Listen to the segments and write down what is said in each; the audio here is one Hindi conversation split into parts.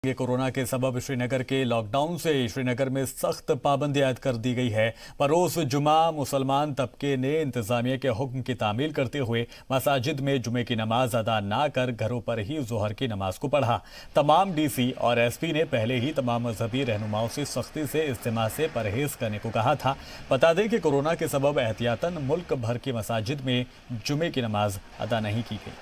ये कोरोना के सबब श्रीनगर के लॉकडाउन से श्रीनगर में सख्त पाबंदी आयद कर दी गई है। पर रोज जुमा मुसलमान तबके ने इंतजामिया के हुक्म की तामील करते हुए मसाजिद में जुमे की नमाज अदा ना कर घरों पर ही जोहर की नमाज को पढ़ा। तमाम डीसी और एसपी ने पहले ही तमाम मजहबी रहनुमाओं से सख्ती से इज्तिमा से परहेज करने को कहा था। बता दें कि कोरोना के सबब एहतियातन मुल्क भर की मसाजिद में जुमे की नमाज अदा नहीं की गई।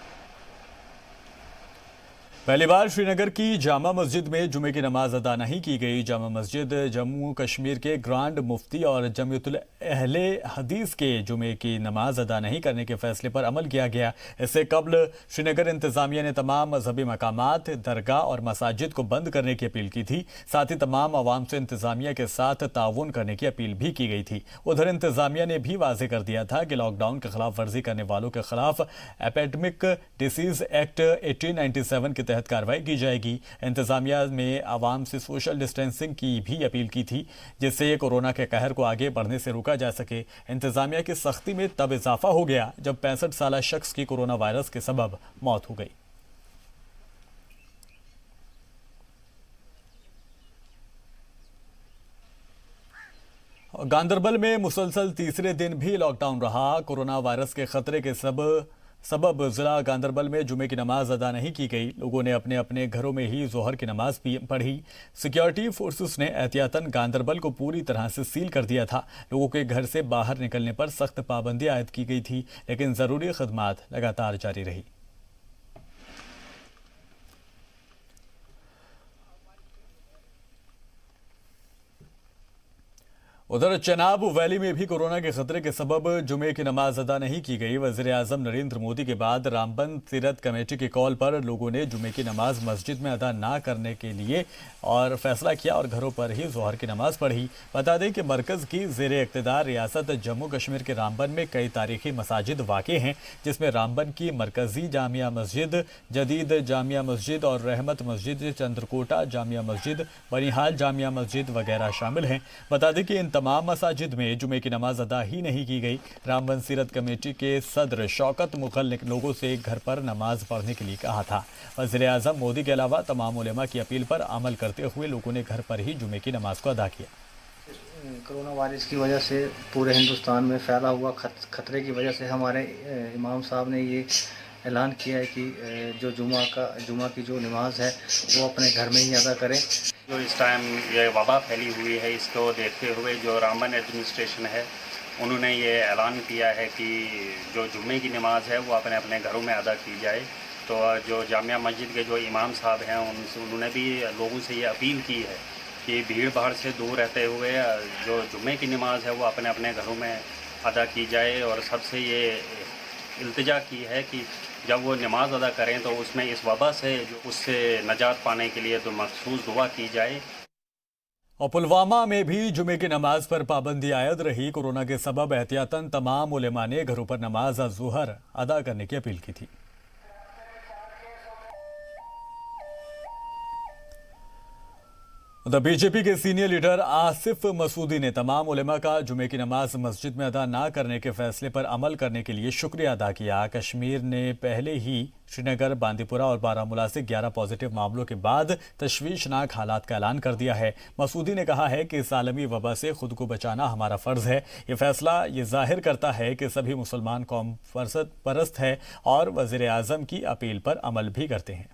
पहली बार श्रीनगर की जामा मस्जिद में जुमे की नमाज अदा नहीं की गई। जामा मस्जिद जम्मू कश्मीर के ग्रांड मुफ्ती और जमीयतुल अहले हदीस के जुमे की नमाज अदा नहीं करने के फैसले पर अमल किया गया। इससे कबल श्रीनगर इंतजामिया ने तमाम मजहबी मकामात, दरगाह और मसाजिद को बंद करने की अपील की थी। साथ ही तमाम आवाम से इंतजामिया के साथ ताउन करने की अपील भी की गई थी। उधर इंतजामिया ने भी वाजे कर दिया था कि लॉकडाउन की खिलाफ वर्जी करने वालों के खिलाफ एपिडेमिक डिसीज एक्ट 1897 के तहत कार्रवाई की जाएगी। इंतजामिया में आवाम से सोशल डिस्टेंसिंग की भी अपील की थी, जिससे कोरोना के कहर को आगे बढ़ने से रोका जा सके। इंतजामिया की सख्ती में तब इजाफा हो गया जब 65 साल शख्स की कोरोना वायरस के सबब मौत हो गई। गांदरबल में मुसलसल तीसरे दिन भी लॉकडाउन रहा। कोरोना वायरस के खतरे के सबब जिला गांदरबल में जुमे की नमाज अदा नहीं की गई। लोगों ने अपने अपने घरों में ही जोहर की नमाज पढ़ी। सिक्योरिटी फोर्सेस ने एहतियातन गांदरबल को पूरी तरह से सील कर दिया था। लोगों के घर से बाहर निकलने पर सख्त पाबंदी आयद की गई थी, लेकिन जरूरी खदमात लगातार जारी रही। उधर चनाब वैली में भी कोरोना के खतरे के सबब जुमे की नमाज अदा नहीं की गई। वज़ीर आज़म नरेंद्र मोदी के बाद रामबन तीरथ कमेटी की कॉल पर लोगों ने जुमे की नमाज मस्जिद में अदा ना करने के लिए और फैसला किया और घरों पर ही जोहर की नमाज पढ़ी। बता दें कि मरकज़ की ज़ेरे इक़्तिदार रियासत जम्मू कश्मीर के रामबन में कई तारीखी मसाजिद वाक़े हैं, जिसमें रामबन की मरकज़ी जामिया मस्जिद, जदीद जामिया मस्जिद और रहमत मस्जिद, चंद्रकोटा जामिया मस्जिद, बनिहाल जामिया मस्जिद वगैरह शामिल हैं। बता दें कि इन तमाम मसाजिद में जुमे की नमाज अदा ही नहीं की गई। रामबन सीरत कमेटी के सदर शौकत मुगल ने लोगों से घर पर नमाज पढ़ने के लिए कहा था। वज़ीर आज़म मोदी के अलावा तमाम उलेमा की अपील पर अमल करते हुए लोगों ने घर पर ही जुमे की नमाज को अदा किया। कोरोना वायरस की वजह से पूरे हिंदुस्तान में फैला हुआ खतरे की वजह से हमारे इमाम साहब ने ये ऐलान किया है कि जो जुमा की जो नमाज है वो अपने घर में ही अदा करें। जो इस टाइम ये वबा फैली हुई है, इसको देखते हुए जो रामबन एडमिनिस्ट्रेशन है उन्होंने ये ऐलान किया है कि जो जुम्मे की नमाज है वो अपने अपने घरों में अदा की जाए। तो जो जामिया मस्जिद के जो इमाम साहब हैं उन्होंने भी लोगों से ये अपील की है कि भीड़ भाड़ से दूर रहते हुए जो जुम्मे की नमाज है वो अपने अपने घरों में अदा की जाए। और सबसे ये इल्तिजा की है कि जब वो नमाज अदा करें तो उसमें इस वबा से उससे नजात पाने के लिए तो मखसूस दुआ की जाए। और पुलवामा में भी जुमे की नमाज पर पाबंदी आयद रही। कोरोना के सबब एहतियातन तमाम उलेमा ने घरों पर नमाज ज़ुहर अदा करने की अपील की थी। उधर बीजेपी के सीनियर लीडर आसिफ मसूदी ने तमाम उलेमा का जुमे की नमाज मस्जिद में अदा ना करने के फैसले पर अमल करने के लिए शुक्रिया अदा किया। कश्मीर ने पहले ही श्रीनगर, बांदीपुरा और बारामूला से 11 पॉजिटिव मामलों के बाद तशवीशनाक हालात का ऐलान कर दिया है। मसूदी ने कहा है कि इस आलमी वबा से खुद को बचाना हमारा फ़र्ज़ है। ये फैसला ये जाहिर करता है कि सभी मुसलमान कौम परस्त है और वज़ीर आज़म की अपील पर अमल भी करते हैं।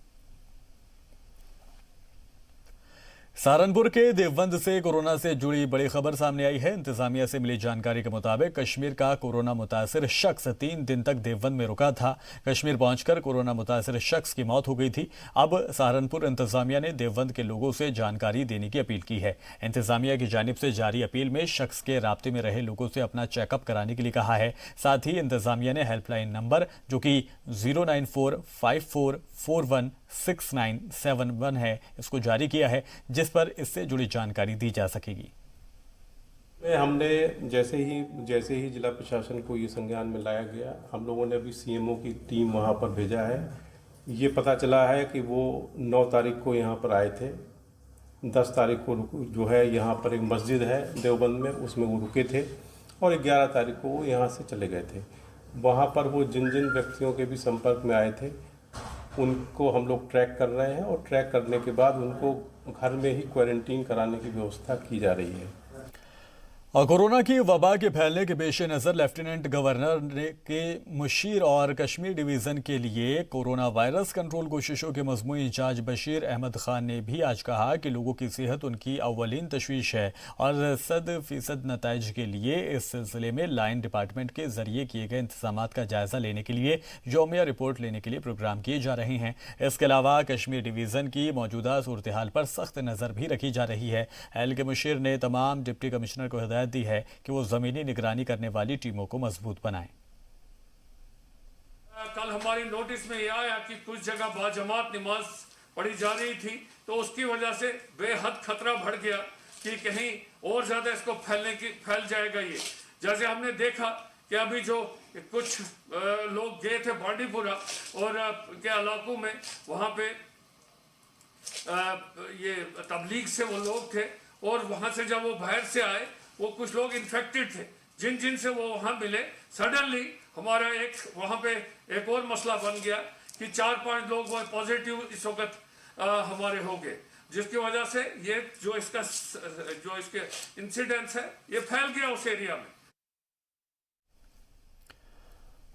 सहारनपुर के देवबंद से कोरोना से जुड़ी बड़ी खबर सामने आई है। इंतजामिया से मिली जानकारी के मुताबिक कश्मीर का कोरोना मुतासिर शख्स 3 दिन तक देवबंद में रुका था। कश्मीर पहुंचकर कोरोना मुतासिर शख्स की मौत हो गई थी। अब सहारनपुर इंतजामिया ने देवबंद के लोगों से जानकारी देने की अपील की है। इंतजामिया की जानिब से जारी अपील में शख्स के राब्ते में रहे लोगों से अपना चेकअप कराने के लिए कहा है। साथ ही इंतजामिया ने हेल्पलाइन नंबर जो कि 09454416971 है, इसको जारी किया है, जिस पर इससे जुड़ी जानकारी दी जा सकेगी। हमने जैसे ही जिला प्रशासन को ये संज्ञान में लाया गया, हम लोगों ने अभी सीएमओ की टीम वहाँ पर भेजा है। ये पता चला है कि वो 9 तारीख को यहाँ पर आए थे। 10 तारीख को जो है यहाँ पर एक मस्जिद है देवबंद में, उसमें वो रुके थे और 11 तारीख को वो यहाँ से चले गए थे। वहाँ पर वो जिन जिन व्यक्तियों के भी संपर्क में आए थे उनको हम लोग ट्रैक कर रहे हैं और ट्रैक करने के बाद उनको घर में ही क्वारंटीन कराने की व्यवस्था की जा रही है। और कोरोना की वबा के फैलने के पेश नज़र लेफ्टिनेंट गवर्नर के मुशीर और कश्मीर डिवीज़न के लिए कोरोना वायरस कंट्रोल कोशिशों के मजमूई इंचार्ज बशीर अहमद खान ने भी आज कहा कि लोगों की सेहत उनकी अव्वलीन तशवीश है और 100% नताइज के लिए इस सिलसिले में लाइन डिपार्टमेंट के जरिए किए गए इंतजाम का जायजा लेने के लिए यौमिया रिपोर्ट लेने के लिए प्रोग्राम किए जा रहे हैं। इसके अलावा कश्मीर डिवीज़न की मौजूदा सूरत हाल पर सख्त नज़र भी रखी जा रही है। एल के मुशीर ने तमाम डिप्टी कमिश्नर को हिदायत दी है कि वो जमीनी निगरानी करने वाली टीमों को मजबूत बनाएं। कल हमारी नोटिस में यह आया कि कुछ जगह बाजमात नमाज पढ़ी जा रही थी, तो उसकी वजह से बेहद खतरा बढ़ गया कि कहीं और ज्यादा इसको फैल जाएगा। ये जैसे हमने देखा कि अभी जो कुछ लोग गए थे बांडीपुरा और के इलाकों में, वहां पे ये तबलीग से वो लोग थे और वहां से जब वो बाहर से आए वो कुछ लोग इन्फेक्टेड थे, जिन से वो वहाँ मिले। सडनली हमारा वहाँ पे एक और मसला बन गया कि 4-5 लोग वो पॉजिटिव इस वक्त हमारे हो गए, जिसकी वजह से ये जो इसके इंसिडेंट्स है ये फैल गया उस एरिया में।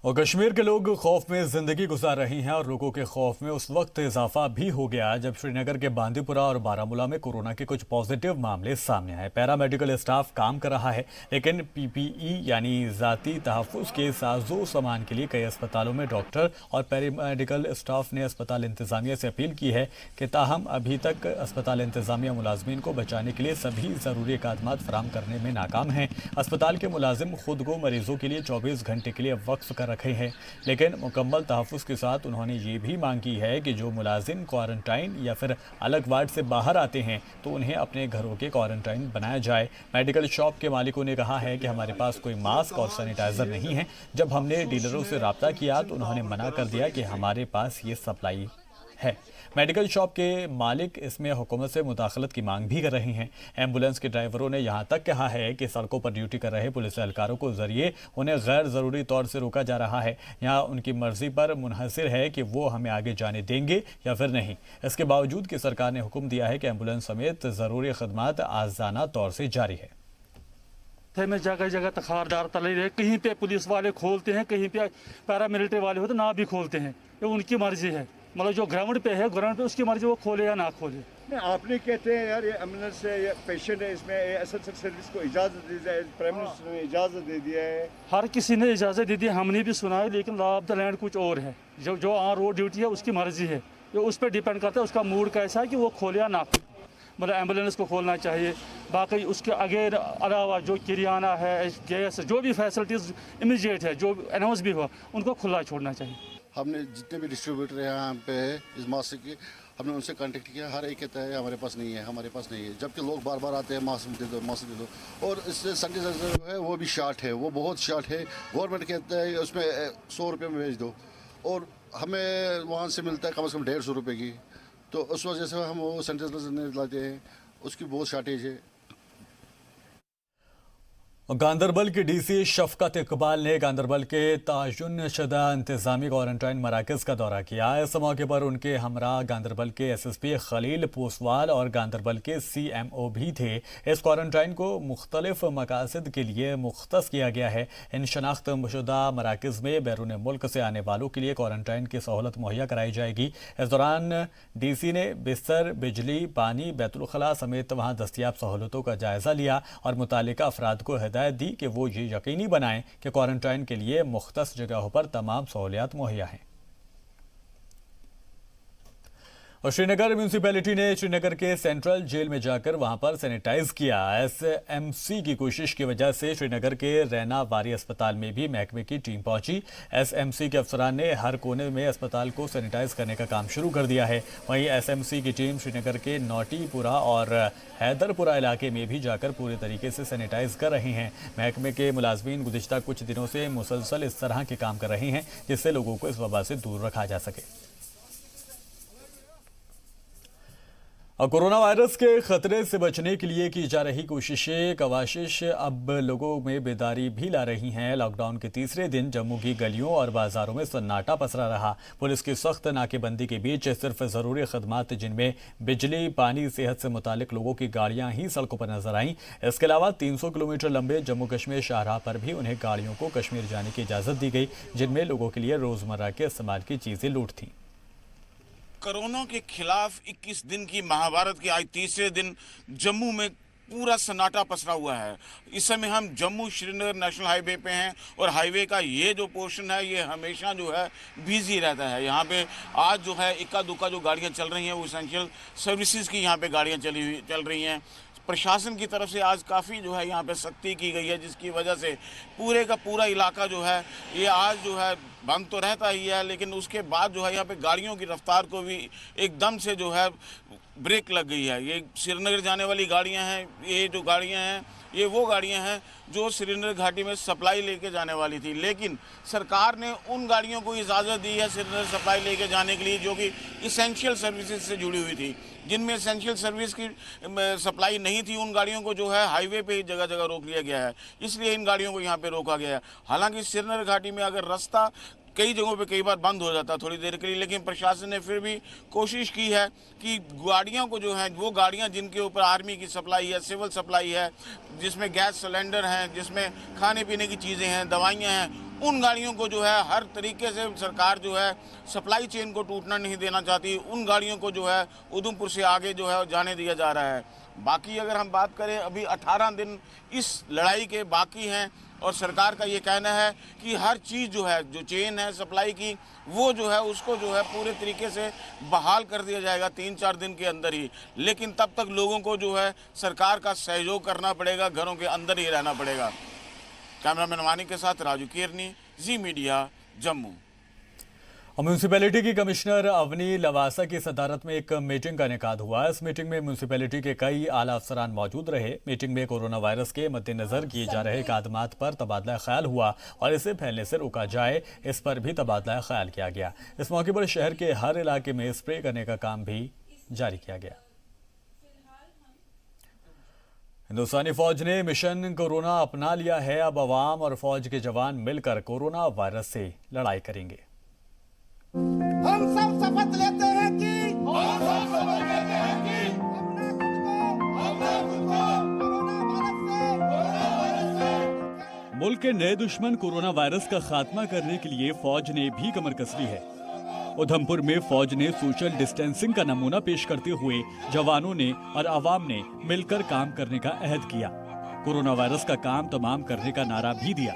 और कश्मीर के लोग खौफ में ज़िंदगी गुजार रही हैं और लोगों के खौफ में उस वक्त इजाफा भी हो गया जब श्रीनगर के बांदीपुरा और बारामूला में कोरोना के कुछ पॉजिटिव मामले सामने आए। पैरामेडिकल स्टाफ काम कर रहा है, लेकिन पीपीई यानी ज़ाती तहफ़्फ़ुज़ के साजो सामान के लिए कई अस्पतालों में डॉक्टर और पैरामेडिकल स्टाफ ने अस्पताल इंतज़ामिया से अपील की है कि ताहम अभी तक अस्पताल इंतज़ामिया मुलाजमीन को बचाने के लिए सभी ज़रूरी इक़दामात फराहम करने में नाकाम हैं। अस्पताल के मुलाजिम खुद को मरीज़ों के लिए 24 घंटे के लिए वक्फ कर रखे हैं, लेकिन मुकम्मल तहफ़्फ़ुज़ के साथ उन्होंने ये भी मांग की है कि जो मुलाजिम क्वारंटाइन या फिर अलग वार्ड से बाहर आते हैं तो उन्हें अपने घरों के क्वारंटाइन बनाया जाए। मेडिकल शॉप के मालिकों ने कहा है कि हमारे पास कोई मास्क और सैनिटाइज़र नहीं है। जब हमने डीलरों से रब्ता किया तो उन्होंने मना कर दिया कि हमारे पास ये सप्लाई है। मेडिकल शॉप के मालिक इसमें हुकूमत से मुदाखलत की मांग भी कर रहे हैं। एम्बुलेंस के ड्राइवरों ने यहाँ तक कहा है कि सड़कों पर ड्यूटी कर रहे पुलिस एहलकारों को जरिए उन्हें गैर ज़रूरी तौर से रोका जा रहा है। यहाँ उनकी मर्जी पर मुनहसिर है कि वो हमें आगे जाने देंगे या फिर नहीं। इसके बावजूद कि सरकार ने हुक्म दिया है कि एम्बुलेंस समेत ज़रूरी खदमात आज़ाना तौर से जारी है। में जगह जगह तखारदार तले रहे, कहीं पे पुलिस वाले खोलते हैं, कहीं पे पैरामिलिट्री वाले होते ना भी खोलते हैं। ये उनकी मर्जी है, मतलब जो ग्राउंड पे है ग्राउंड पे उसकी मर्जी, वो खोले या ना खोले। नहीं, आपने कहते हैं यार ये एम्बुलेंस है, ये पेशेंट है, इसमें एसएसएल सर्विस को इजाज़त दी जाए, प्राइम मिनिस्टर ने इजाज़त दे दिया है। हर किसी ने इजाज़त दे दी, हमने भी सुना है, लेकिन लॉ ऑफ द लैंड कुछ और है। जो ऑन रोड ड्यूटी है उसकी मर्जी है, जो उस पर डिपेंड करता है उसका मूड कैसा है कि वो खोले या ना खोले। मतलब एम्बुलेंस को खोलना चाहिए। बाकी उसके अलावा जो किरियाना है, गैस, जो भी फैसिलिटीज़ इमीडिएट है, जो अनाउंस भी हुआ, उनको खुला छोड़ना चाहिए। हमने जितने भी डिस्ट्रीब्यूटर यहाँ पे है इस मास्क की, हमने उनसे कांटेक्ट किया। हर एक कहता है हमारे पास नहीं है, हमारे पास नहीं है, जबकि लोग बार बार आते हैं मास्क दे दो, मास्क दे दो। और इससे सैनिटाइजर है वो भी शार्ट है, वो बहुत शार्ट है। गवर्नमेंट कहता है उसमें 100 रुपये में भेज दो और हमें वहाँ से मिलता है कम से कम 150 रुपये की। तो उस वजह से हम वो सैनिटाइजर नहीं लाते हैं, उसकी बहुत शार्टेज है। गांदरबल के डीसी शफकत इकबाल ने गांदरबल के तयन शुदा इंतजामी क्वारंटाइन मराकज़ का दौरा किया। इस मौके पर उनके हमरा गांदरबल के SSP खलील पोसवाल और गांदरबल के CMO भी थे। इस क्वारंटाइन को मुख्तलिफ मकासद के लिए मुख्तस किया गया है। इन शनाख्त शुदा मराकज़ में बैरून मुल्क से आने वालों के लिए क्वारंटाइन की सहूलत मुहैया कराई जाएगी। इस दौरान DC ने बिस्तर, बिजली, पानी, बैतुल-खला समेत वहाँ दस्तियाब सहूलतों का जायज़ा लिया और मुतालिका अफराद को दी कि वो ये यकीनी बनाएं कि क्वारंटाइन के लिए मुख्तस जगहों पर तमाम सहूलियात मुहैया हैं। और श्रीनगर म्यूनसिपैलिटी ने श्रीनगर के सेंट्रल जेल में जाकर वहां पर सैनिटाइज किया। SMC की कोशिश की वजह से श्रीनगर के रैना वारी अस्पताल में भी महकमे की टीम पहुंची। SMC के अफसरान ने हर कोने में अस्पताल को सैनिटाइज करने का काम शुरू कर दिया है। वहीं SMC की टीम श्रीनगर के नोटीपुरा और हैदरपुरा इलाके में भी जाकर पूरे तरीके से सैनिटाइज कर रहे हैं। महकमे के मुलाजमीन गुज़िश्ता कुछ दिनों से मुसलसल इस तरह के काम कर रहे हैं जिससे लोगों को इस वबा से दूर रखा जा सके। और कोरोना वायरस के खतरे से बचने के लिए की जा रही कोशिशें कवाशिश अब लोगों में बेदारी भी ला रही हैं। लॉकडाउन के तीसरे दिन जम्मू की गलियों और बाजारों में सन्नाटा पसरा रहा। पुलिस की सख्त नाकेबंदी के बीच सिर्फ जरूरी खदमात जिनमें बिजली, पानी, सेहत से मुतालिक लोगों की गाड़ियां ही सड़कों पर नजर आईं। इसके अलावा 300 किलोमीटर लंबे जम्मू कश्मीर शाहराह पर भी उन्हें गाड़ियों को कश्मीर जाने की इजाजत दी गई, जिनमें लोगों के लिए रोजमर्रा के इस्तेमाल की चीजें लूट थीं। कोरोना के खिलाफ 21 दिन की महाभारत के आज तीसरे दिन जम्मू में पूरा सन्नाटा पसरा हुआ है। इस समय हम जम्मू श्रीनगर नेशनल हाईवे पे हैं और हाईवे का ये जो पोर्शन है ये हमेशा जो है बिजी रहता है। यहाँ पे आज जो है इक्का दुक्का जो गाड़ियाँ चल रही हैं वो एसेंशियल सर्विसेज की यहाँ पे गाड़ियाँ चल रही हैं। प्रशासन की तरफ से आज काफ़ी जो है यहाँ पे सख्ती की गई है, जिसकी वजह से पूरे का पूरा इलाका जो है ये आज जो है बंद तो रहता ही है, लेकिन उसके बाद जो है यहाँ पे गाड़ियों की रफ्तार को भी एकदम से जो है ब्रेक लग गई है। ये श्रीनगर जाने वाली गाड़ियाँ हैं, ये जो गाड़ियाँ हैं ये वो गाड़ियां हैं जो श्रीनगर घाटी में सप्लाई लेके जाने वाली थी, लेकिन सरकार ने उन गाड़ियों को इजाज़त दी है श्रीनगर सप्लाई लेके जाने के लिए जो कि इसेंशियल सर्विसेज से जुड़ी हुई थी। जिनमें एसेंशियल सर्विस की सप्लाई नहीं थी उन गाड़ियों को जो है हाईवे पे ही जगह जगह रोक लिया गया है, इसलिए इन गाड़ियों को यहाँ पे रोका गया है। हालांकि श्रीनगर घाटी में अगर रास्ता कई जगहों पे कई बार बंद हो जाता थोड़ी देर के लिए, लेकिन प्रशासन ने फिर भी कोशिश की है कि गाड़ियों को जो है वो गाड़ियां जिनके ऊपर आर्मी की सप्लाई है, सिविल सप्लाई है, जिसमें गैस सिलेंडर हैं, जिसमें खाने पीने की चीज़ें हैं, दवाइयाँ हैं, उन गाड़ियों को जो है हर तरीके से सरकार जो है सप्लाई चेन को टूटना नहीं देना चाहती। उन गाड़ियों को जो है उधमपुर से आगे जो है जाने दिया जा रहा है। बाकी अगर हम बात करें अभी 18 दिन इस लड़ाई के बाकी हैं और सरकार का ये कहना है कि हर चीज़ जो है जो चेन है सप्लाई की वो जो है उसको जो है पूरे तरीके से बहाल कर दिया जाएगा 3-4 दिन के अंदर ही, लेकिन तब तक लोगों को जो है सरकार का सहयोग करना पड़ेगा, घरों के अंदर ही रहना पड़ेगा। कैमरामैन वानी के साथ राजू केरनी, जी मीडिया, जम्मू। और म्यूनसिपैलिटी की कमिश्नर अवनी लवासा की सदारत में एक मीटिंग का इनेकाद हुआ। इस मीटिंग में म्यूनसिपैलिटी के कई आला अफसरान मौजूद रहे। मीटिंग में कोरोना वायरस के मद्देनजर किए जा रहे इक़दामात पर तबादला ख्याल हुआ और इसे फैलने से रोका जाए, इस पर भी तबादला ख्याल किया गया। इस मौके पर शहर के हर इलाके में स्प्रे करने का काम भी जारी किया गया। हिंदुस्तानी फौज ने मिशन कोरोना अपना लिया है। अब अवाम और फौज के जवान मिलकर कोरोना वायरस से लड़ाई करेंगे। हम सब शपथ लेते हैं कि मुल्क के नए दुश्मन कोरोना वायरस का खात्मा करने के लिए फौज ने भी कमर कस ली है। उधमपुर में फौज ने सोशल डिस्टेंसिंग का नमूना पेश करते हुए जवानों ने और अवाम ने मिलकर काम करने का अहद किया। कोरोना वायरस का काम तमाम करने का नारा भी दिया,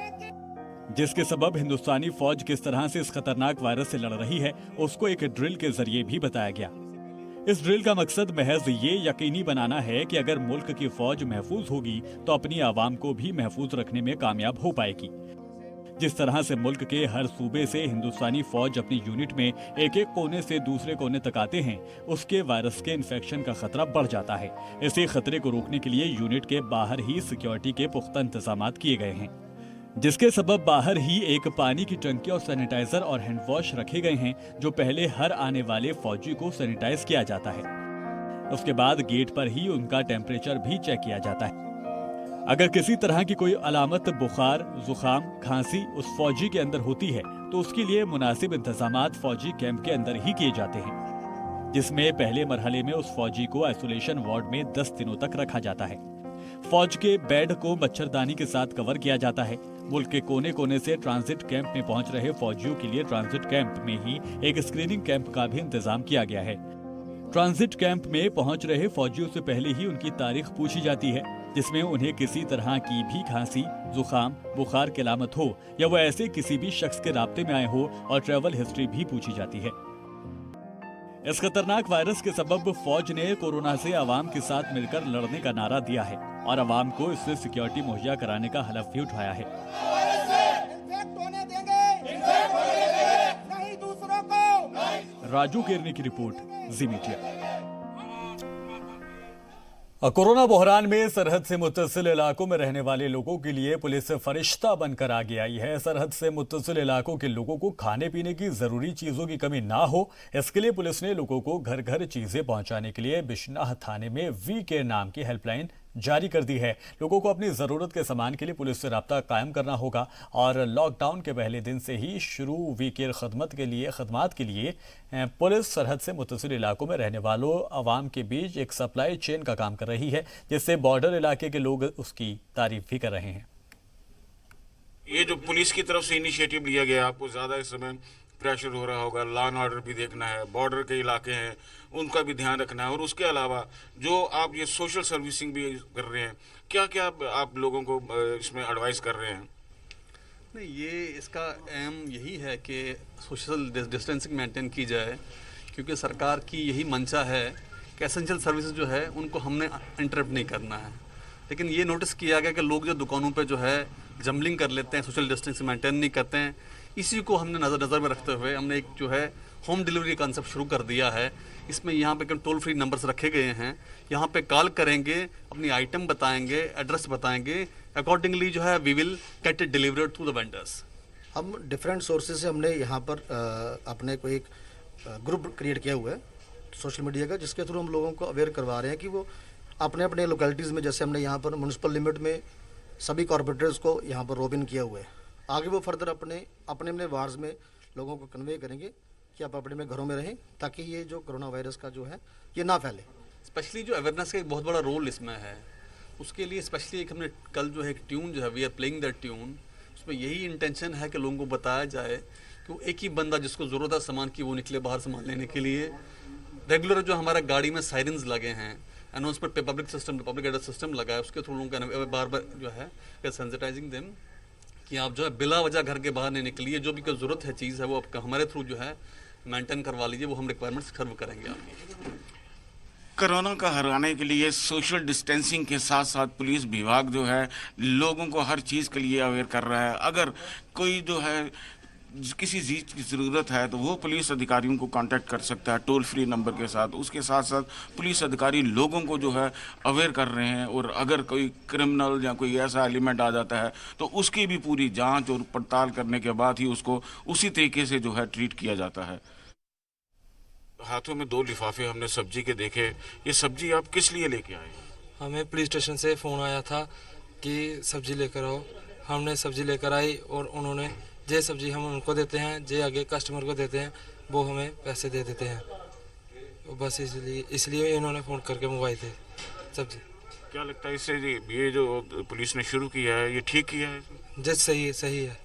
जिसके सबब हिंदुस्तानी फौज किस तरह से इस खतरनाक वायरस से लड़ रही है उसको एक ड्रिल के जरिए भी बताया गया। इस ड्रिल का मकसद महज ये यकीनी बनाना है कि अगर मुल्क की फौज महफूज होगी तो अपनी आवाम को भी महफूज रखने में कामयाब हो पाएगी। जिस तरह से मुल्क के हर सूबे से हिंदुस्तानी फौज अपनी यूनिट में एक एक कोने से दूसरे कोने तक आते हैं, उसके वायरस के इन्फेक्शन का खतरा बढ़ जाता है। इसी खतरे को रोकने के लिए यूनिट के बाहर ही सिक्योरिटी के पुख्ता इंतजाम किए गए हैं, जिसके सबब बाहर ही एक पानी की टंकी और सैनिटाइजर और हैंड वॉश रखे गए हैं, जो पहले हर आने वाले फौजी को सैनिटाइज किया जाता है। उसके बाद गेट पर ही उनका टेम्परेचर भी चेक किया जाता है। अगर किसी तरह की कोई अलामत बुखार, जुकाम, खांसी उस फौजी के अंदर होती है तो उसके लिए मुनासिब इंतजामात फौजी कैंप के अंदर ही किए जाते हैं, जिसमें पहले मरहले में उस फौजी को आइसोलेशन वार्ड में 10 दिनों तक रखा जाता है। फौज के बेड को मच्छरदानी के साथ कवर किया जाता है। मुल्क के कोने कोने से ट्रांजिट कैंप में पहुंच रहे फौजियों के लिए ट्रांजिट कैंप में ही एक स्क्रीनिंग कैंप का भी इंतजाम किया गया है। ट्रांजिट कैंप में पहुंच रहे फौजियों से पहले ही उनकी तारीख पूछी जाती है, जिसमें उन्हें किसी तरह की भी खांसी, जुकाम, बुखार की अलामत हो या वो ऐसे किसी भी शख्स के राब्ते में आए हो, और ट्रैवल हिस्ट्री भी पूछी जाती है। इस खतरनाक वायरस के सबब फौज ने कोरोना से आवाम के साथ मिलकर लड़ने का नारा दिया है और आवाम को इससे सिक्योरिटी मुहैया कराने का हलफ भी उठाया है। राजू केरनी की रिपोर्ट, जी मीडिया। कोरोना बहरान में सरहद से मुत्तसिल इलाकों में रहने वाले लोगों के लिए पुलिस फरिश्ता बनकर आगे आई है। सरहद से मुत्तसिल इलाकों के लोगों को खाने पीने की जरूरी चीजों की कमी ना हो, इसके लिए पुलिस ने लोगों को घर घर चीजें पहुंचाने के लिए बिश्नाह थाने में वी केयर नाम की हेल्पलाइन जारी कर दी है। लोगों को अपनी जरूरत के सामान के लिए पुलिस से राब्ता कायम करना होगा और लॉकडाउन के पहले दिन से ही शुरू वी केयर खदमात के लिए पुलिस सरहद से मुत्तसिल इलाकों में रहने वालों अवाम के बीच एक सप्लाई चेन का काम कर रही है, जिससे बॉर्डर इलाके के लोग उसकी तारीफ भी कर रहे हैं। ये जो पुलिस की तरफ से इनिशिएटिव लिया गया, आपको ज़्यादा इस समय प्रेशर हो रहा होगा, लॉ एंड ऑर्डर भी देखना है, बॉर्डर के इलाके हैं उनका भी ध्यान रखना है, और उसके अलावा जो आप ये सोशल सर्विसिंग भी कर रहे हैं, क्या क्या आप लोगों को इसमें एडवाइस कर रहे हैं? नहीं, ये इसका एम यही है कि सोशल डिस्टेंसिंग मेंटेन की जाए, क्योंकि सरकार की यही मंशा है कि एसेंशियल सर्विसेज जो है उनको हमने इंटरप्ट नहीं करना है। लेकिन ये नोटिस किया गया कि लोग जो दुकानों पे जो है जम्बलिंग कर लेते हैं, सोशल डिस्टेंसिंग मेंटेन नहीं करते हैं। इसी को हमने नज़र में रखते हुए हमने एक जो है होम डिलीवरी कॉन्सेप्ट शुरू कर दिया है। इसमें यहाँ पे टोल फ्री नंबर्स रखे गए हैं, यहाँ पे कॉल करेंगे, अपनी आइटम बताएंगे, एड्रेस बताएंगे, अकॉर्डिंगली जो है we will get it delivered to the vendors. हम डिफरेंट सोर्सेज से हमने यहाँ पर अपने को एक ग्रुप क्रिएट किया हुआ है सोशल मीडिया का, जिसके थ्रू हम लोगों को अवेयर करवा रहे हैं कि वो अपने अपने लोकेलिटीज़ में, जैसे हमने यहाँ पर म्यूनसिपल लिमिट में सभी कॉर्पोरेटर्स को यहाँ पर रोबिन किया हुआ है, आगे वो फर्दर अपने वार्ड्स में लोगों को कन्वे करेंगे कि आप अपने में घरों में रहें, ताकि ये जो कोरोना वायरस का जो है ये ना फैले। स्पेशली जो अवेयरनेस का एक बहुत बड़ा रोल इसमें है, उसके लिए स्पेशली एक हमने कल जो है एक ट्यून जो है we are playing that tune, उसमें यही इंटेंशन है कि लोगों को बताया जाए कि वो एक ही बंदा जिसको ज़रूरत है सामान की वो निकले बाहर सामान लेने के लिए। रेगुलर जो हमारा गाड़ी में साइरेंस लगे हैं, अनाउंसमेंट पे पब्लिक एड्रेस सिस्टम लगा है, उसके थ्रू लोगों का बार बार जो है सेंसिटाइजिंग देम कि आप जो है बिला वजह घर के बाहर नहीं निकलिए, जो भी कोई ज़रूरत है चीज़ है वो आपका हमारे थ्रू जो है मेंटेन करवा लीजिए, वो हम रिक्वायरमेंट्स सर्व करेंगे आपकी। कोरोना का हराने के लिए सोशल डिस्टेंसिंग के साथ साथ पुलिस विभाग जो है लोगों को हर चीज़ के लिए अवेयर कर रहा है। अगर कोई जो है किसी चीज़ की ज़रूरत है तो वो पुलिस अधिकारियों को कांटेक्ट कर सकता है टोल फ्री नंबर के साथ। उसके साथ साथ पुलिस अधिकारी लोगों को जो है अवेयर कर रहे हैं, और अगर कोई क्रिमिनल या कोई ऐसा एलिमेंट आ जाता है तो उसकी भी पूरी जांच और पड़ताल करने के बाद ही उसको उसी तरीके से जो है ट्रीट किया जाता है। हाथों में 2 लिफाफे हमने सब्जी के देखे, ये सब्जी आप किस लिए लेके आए? हमें पुलिस स्टेशन से फ़ोन आया था कि सब्जी लेकर आओ, हमने सब्जी लेकर आई और उन्होंने जे सब्जी हम उनको देते हैं, जे आगे कस्टमर को देते हैं, वो हमें पैसे दे देते हैं। बस इसलिए इन्होंने फ़ोन करके मंगवाई थे सब्जी। क्या लगता है इससे ये जो पुलिस ने शुरू किया है ये ठीक किया है? जी सही है,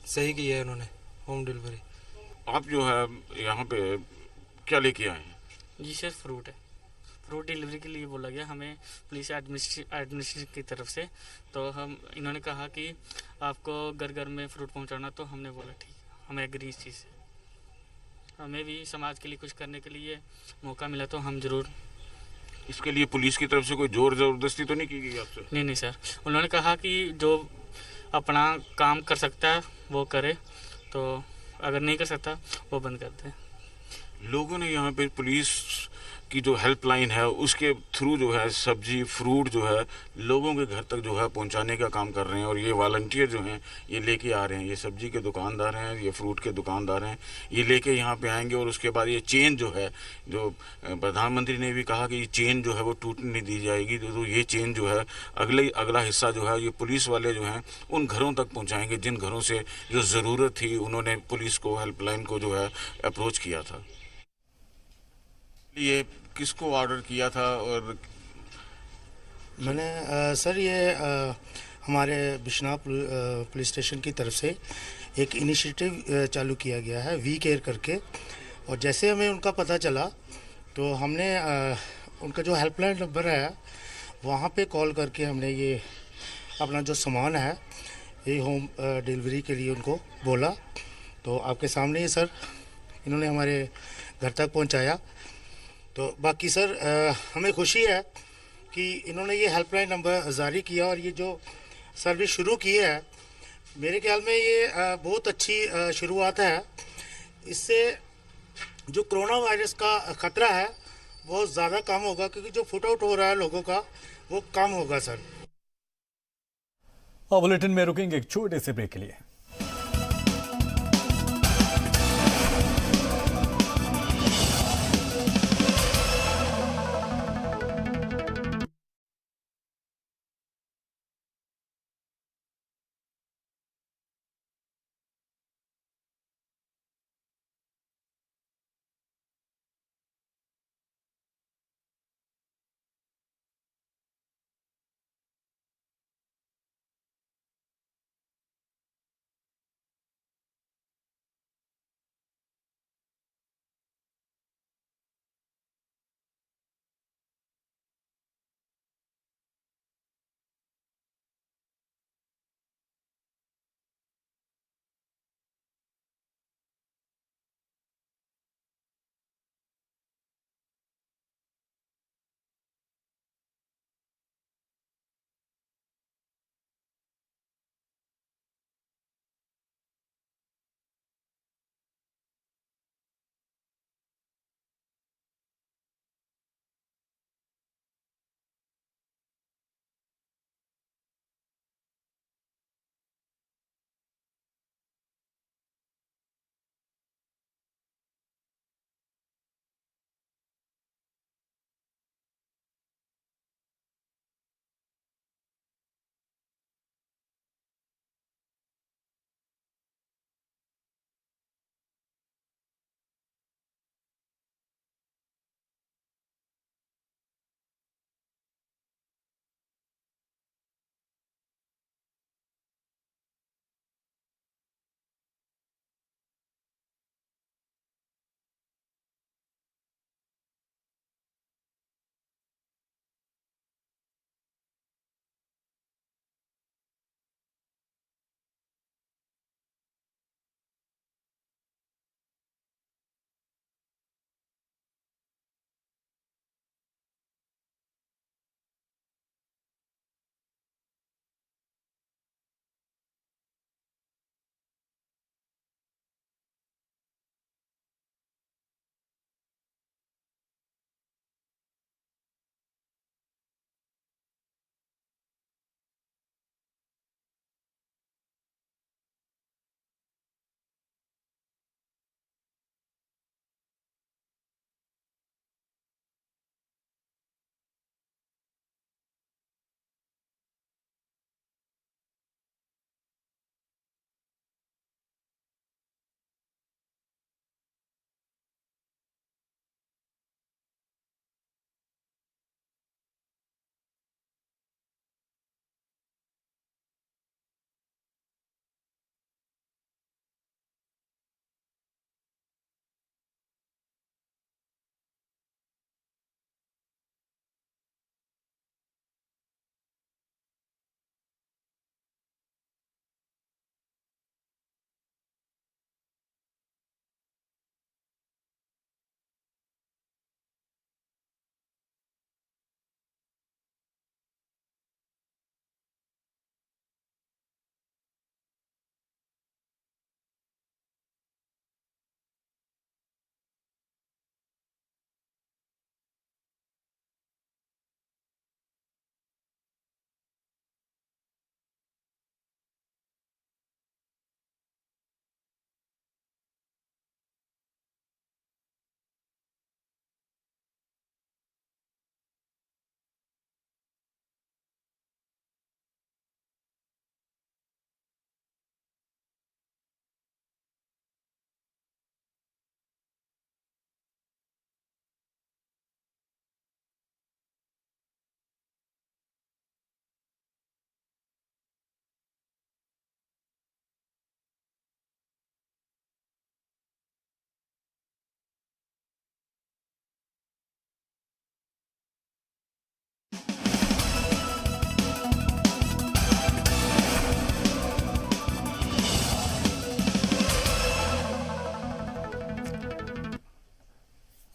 सही किया है इन्होंने होम डिलीवरी। आप जो है यहाँ पे क्या लेके आए हैं? जी सर, फ्रूट है, फ्रूट डिलीवरी के लिए बोला गया हमें पुलिस एडमिनिस्ट्रेशन की तरफ से। तो इन्होंने कहा कि आपको घर घर में फ्रूट पहुंचाना, तो हमने बोला ठीक, हमें एग्री इस चीज़ से। हमें भी समाज के लिए कुछ करने के लिए मौका मिला तो हम ज़रूर। इसके लिए पुलिस की तरफ से कोई जोर ज़बरदस्ती तो नहीं की गई आपसे? नहीं सर, उन्होंने कहा कि जो अपना काम कर सकता है वो करे, तो अगर नहीं कर सकता वो बंद कर दे। लोगों ने यहाँ पे पुलिस की जो हेल्पलाइन है उसके थ्रू जो है सब्जी फ्रूट जो है लोगों के घर तक जो है पहुँचाने का काम कर रहे हैं, और ये वॉलंटियर जो हैं ये लेके आ रहे हैं। ये सब्जी के दुकानदार हैं, ये फ्रूट के दुकानदार हैं, ये लेके यहाँ पे आएंगे, और उसके बाद ये चेन जो है, जो प्रधानमंत्री ने भी कहा कि ये चेन जो है वो टूटने नहीं दी जाएगी, तो ये चेन जो है अगला हिस्सा जो है ये पुलिस वाले जो हैं उन घरों तक पहुँचाएँगे जिन घरों से जो ज़रूरत थी उन्होंने पुलिस को हेल्पलाइन को जो है अप्रोच किया था। ये किसको ऑर्डर किया था? और मैंने सर ये हमारे बिश्नाह पुलिस स्टेशन की तरफ से एक इनिशिएटिव चालू किया गया है वी केयर करके, और जैसे हमें उनका पता चला तो हमने उनका जो हेल्पलाइन नंबर है वहाँ पे कॉल करके हमने ये अपना जो सामान है ये होम डिलीवरी के लिए उनको बोला। तो आपके सामने ही सर इन्होंने हमारे घर तक पहुँचाया। तो बाकी सर हमें खुशी है कि इन्होंने ये हेल्पलाइन नंबर जारी किया, और ये जो सर्विस शुरू की है मेरे ख्याल में ये बहुत अच्छी शुरुआत है। इससे जो कोरोना वायरस का ख़तरा है बहुत ज़्यादा कम होगा, क्योंकि जो फुट आउट हो रहा है लोगों का वो कम होगा सर। और बुलेटिन में रुकेंगे एक छोटे से ब्रेक के लिए।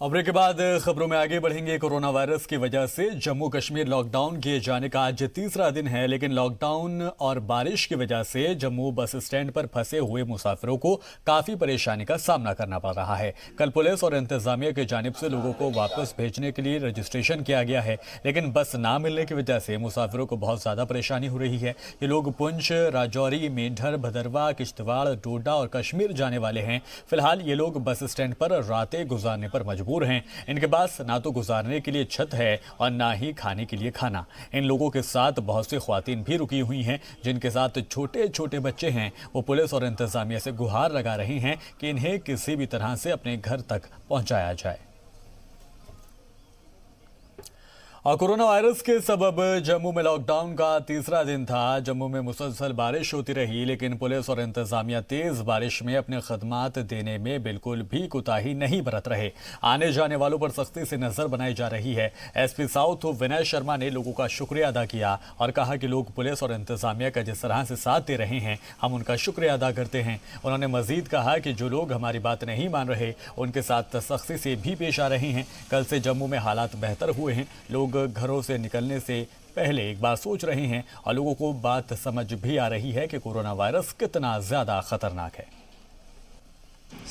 खबरों के बाद खबरों में आगे बढ़ेंगे। कोरोना वायरस की वजह से जम्मू कश्मीर लॉकडाउन किए जाने का आज तीसरा दिन है, लेकिन लॉकडाउन और बारिश की वजह से जम्मू बस स्टैंड पर फंसे हुए मुसाफिरों को काफी परेशानी का सामना करना पड़ रहा है। कल पुलिस और इंतजामिया की जानिब से लोगों को वापस भेजने के लिए रजिस्ट्रेशन किया गया है, लेकिन बस ना मिलने की वजह से मुसाफिरों को बहुत ज्यादा परेशानी हो रही है। ये लोग पुंछ, राजौरी, मेंढर, भदरवा, किश्तवाड़, डोडा और कश्मीर जाने वाले हैं। फिलहाल ये लोग बस स्टैंड पर रातें गुजारने पर मजबूर हैं। इनके पास ना तो गुजारने के लिए छत है और ना ही खाने के लिए खाना। इन लोगों के साथ बहुत सी ख्वातीन भी रुकी हुई हैं, जिनके साथ छोटे छोटे बच्चे हैं। वो पुलिस और इंतजामिया से गुहार लगा रहे हैं कि इन्हें किसी भी तरह से अपने घर तक पहुंचाया जाए। और कोरोना वायरस के सबब जम्मू में लॉकडाउन का तीसरा दिन था। जम्मू में मुसलसल बारिश होती रही, लेकिन पुलिस और इंतजामिया तेज बारिश में अपने खदमात देने में बिल्कुल भी कोताही नहीं बरत रहे। आने जाने वालों पर सख्ती से नजर बनाई जा रही है। एसपी साउथ विनय शर्मा ने लोगों का शुक्रिया अदा किया और कहा कि लोग पुलिस और इंतजामिया का जिस तरह से साथ दे रहे हैं, हम उनका शुक्रिया अदा करते हैं। उन्होंने मजीद कहा कि जो लोग हमारी बात नहीं मान रहे, उनके साथ सख्ती से भी पेश आ रहे हैं। कल से जम्मू में हालात बेहतर हुए हैं। लोग घरों से निकलने से पहले एक बार सोच रहे हैं और लोगों को बात समझ भी आ रही है कि कोरोना वायरस कितना ज्यादा खतरनाक है।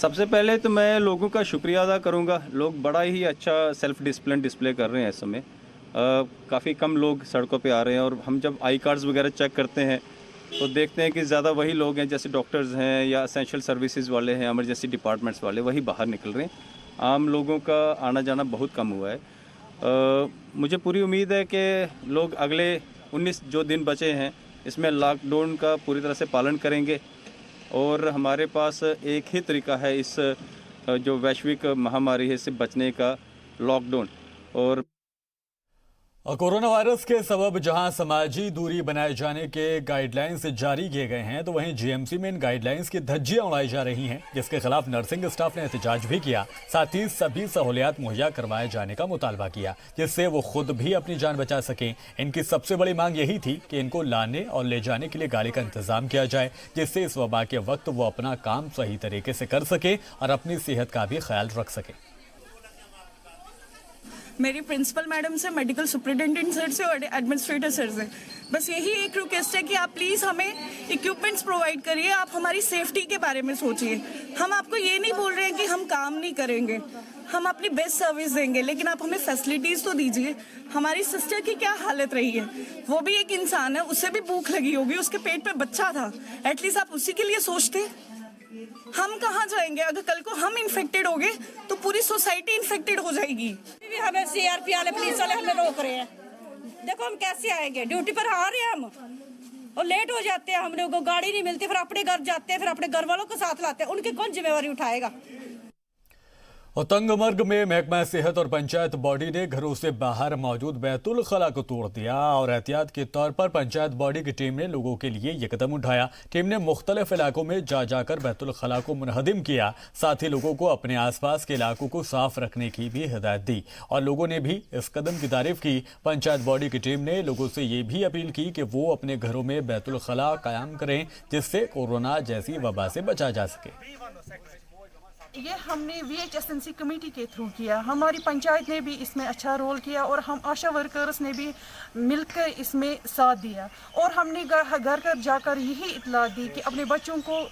सबसे पहले तो मैं लोगों का शुक्रिया अदा करूंगा। लोग बड़ा ही अच्छा सेल्फ डिसिप्लिन डिस्प्ले कर रहे हैं इस समय। काफ़ी कम लोग सड़कों पे आ रहे हैं और हम जब आई कार्ड्स वगैरह चेक करते हैं तो देखते हैं कि ज़्यादा वही लोग हैं, जैसे डॉक्टर्स हैं या एसेंशियल सर्विसेज वाले हैं, इमरजेंसी डिपार्टमेंट्स वाले, वही बाहर निकल रहे हैं। आम लोगों का आना जाना बहुत कम हुआ है। मुझे पूरी उम्मीद है कि लोग अगले 19 जो दिन बचे हैं इसमें लॉकडाउन का पूरी तरह से पालन करेंगे और हमारे पास एक ही तरीका है इस जो वैश्विक महामारी है इससे बचने का, लॉकडाउन। और कोरोना वायरस के सबब जहां समाजी दूरी बनाए जाने के गाइडलाइंस जारी किए गए हैं, तो वहीं जीएमसी में इन गाइडलाइंस की धज्जियां उड़ाई जा रही हैं, जिसके खिलाफ नर्सिंग स्टाफ ने एहतजाज भी किया। साथ ही सभी सहूलियात मुहैया करवाए जाने का मुतालबा किया, जिससे वो खुद भी अपनी जान बचा सकें। इनकी सबसे बड़ी मांग यही थी कि इनको लाने और ले जाने के लिए गाड़ी का इंतजाम किया जाए, जिससे इस वबा के वक्त वो अपना काम सही तरीके से कर सके और अपनी सेहत का भी ख्याल रख सके। मेरी प्रिंसिपल मैडम से, मेडिकल सुपरिटेंडेंट सर से और एडमिनिस्ट्रेटर सर से बस यही एक रिक्वेस्ट है कि आप प्लीज़ हमें इक्विपमेंट्स प्रोवाइड करिए। आप हमारी सेफ्टी के बारे में सोचिए। हम आपको ये नहीं बोल रहे हैं कि हम काम नहीं करेंगे, हम अपनी बेस्ट सर्विस देंगे, लेकिन आप हमें फैसिलिटीज़ तो दीजिए। हमारी सिस्टर की क्या हालत रही है, वो भी एक इंसान है, उससे भी भूख लगी होगी, उसके पेट पे बच्चा था, एटलीस्ट आप उसी के लिए सोचते। हम कहाँ जाएंगे? अगर कल को हम इन्फेक्टेड हो गए तो पूरी सोसाइटी इन्फेक्टेड हो जाएगी। हमें सीआरपी वाले, पुलिस वाले हमें रोक रहे हैं। देखो हम कैसे आएंगे, ड्यूटी पर आ रहे हैं हम और लेट हो जाते हैं, हम लोगों को गाड़ी नहीं मिलती, फिर अपने घर जाते हैं, फिर अपने घर वालों को साथ लाते हैं, उनकी कौन जिम्मेवारी उठाएगा? और तंगमर्ग में महकमा सेहत और पंचायत बॉडी ने घरों से बाहर मौजूद बैतुल खला को तोड़ दिया और एहतियात के तौर पर पंचायत बॉडी की टीम ने लोगों के लिए ये कदम उठाया। टीम ने मुख्तलिफ इलाकों में जा जाकर बैतुल खला को मुनहदिम किया। साथ ही लोगों को अपने आसपास के इलाकों को साफ रखने की भी हिदायत दी और लोगों ने भी इस कदम की तारीफ की। पंचायत बॉडी की टीम ने लोगों से ये भी अपील की कि वो अपने घरों में बैतुल खला कायम करें, जिससे कोरोना जैसी वबा से बचा जा सके। ये हमने VHSNC कमेटी के थ्रू किया। हमारी पंचायत ने भी इसमें अच्छा रोल किया और हम आशा वर्कर्स ने भी मिलकर इसमें साथ दिया और हमने घर घर जाकर यही इत्तला दी कि अपने बच्चों को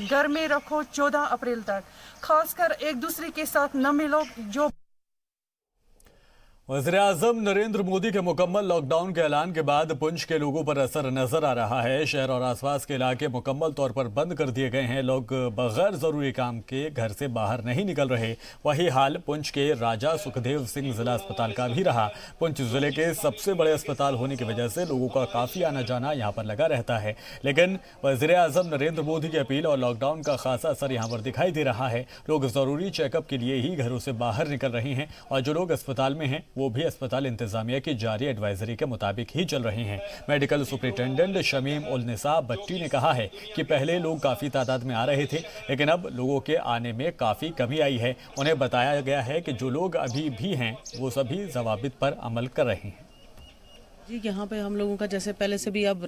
घर में रखो 14 अप्रैल तक, खासकर एक दूसरे के साथ न मिलो। जो वज़ीर-ए-आज़म नरेंद्र मोदी के मुकम्मल लॉकडाउन के ऐलान के बाद पुंछ के लोगों पर असर नजर आ रहा है। शहर और आसपास के इलाके मुकम्मल तौर पर बंद कर दिए गए हैं। लोग बगैर ज़रूरी काम के घर से बाहर नहीं निकल रहे। वही हाल पुंछ के राजा सुखदेव सिंह जिला अस्पताल का भी रहा। पुंछ जिले के सबसे बड़े अस्पताल होने की वजह से लोगों का काफ़ी आना जाना यहाँ पर लगा रहता है, लेकिन वज़ीर-ए-आज़म नरेंद्र मोदी की अपील और लॉकडाउन का खासा असर यहाँ पर दिखाई दे रहा है। लोग ज़रूरी चेकअप के लिए ही घरों से बाहर निकल रहे हैं और जो लोग अस्पताल में हैं वो भी अस्पताल इंतजामिया की जारी एडवाइजरी के मुताबिक ही चल रहे हैं। मेडिकल सुपरिटेंडेंट शमीम उल निसा भट्टी ने कहा है कि पहले लोग काफ़ी तादाद में आ रहे थे, लेकिन अब लोगों के आने में काफ़ी कमी आई है। उन्हें बताया गया है कि जो लोग अभी भी हैं वो सभी ज़वाबित पर अमल कर रहे हैं। जी, यहाँ पे हम लोगों का जैसे पहले से भी अब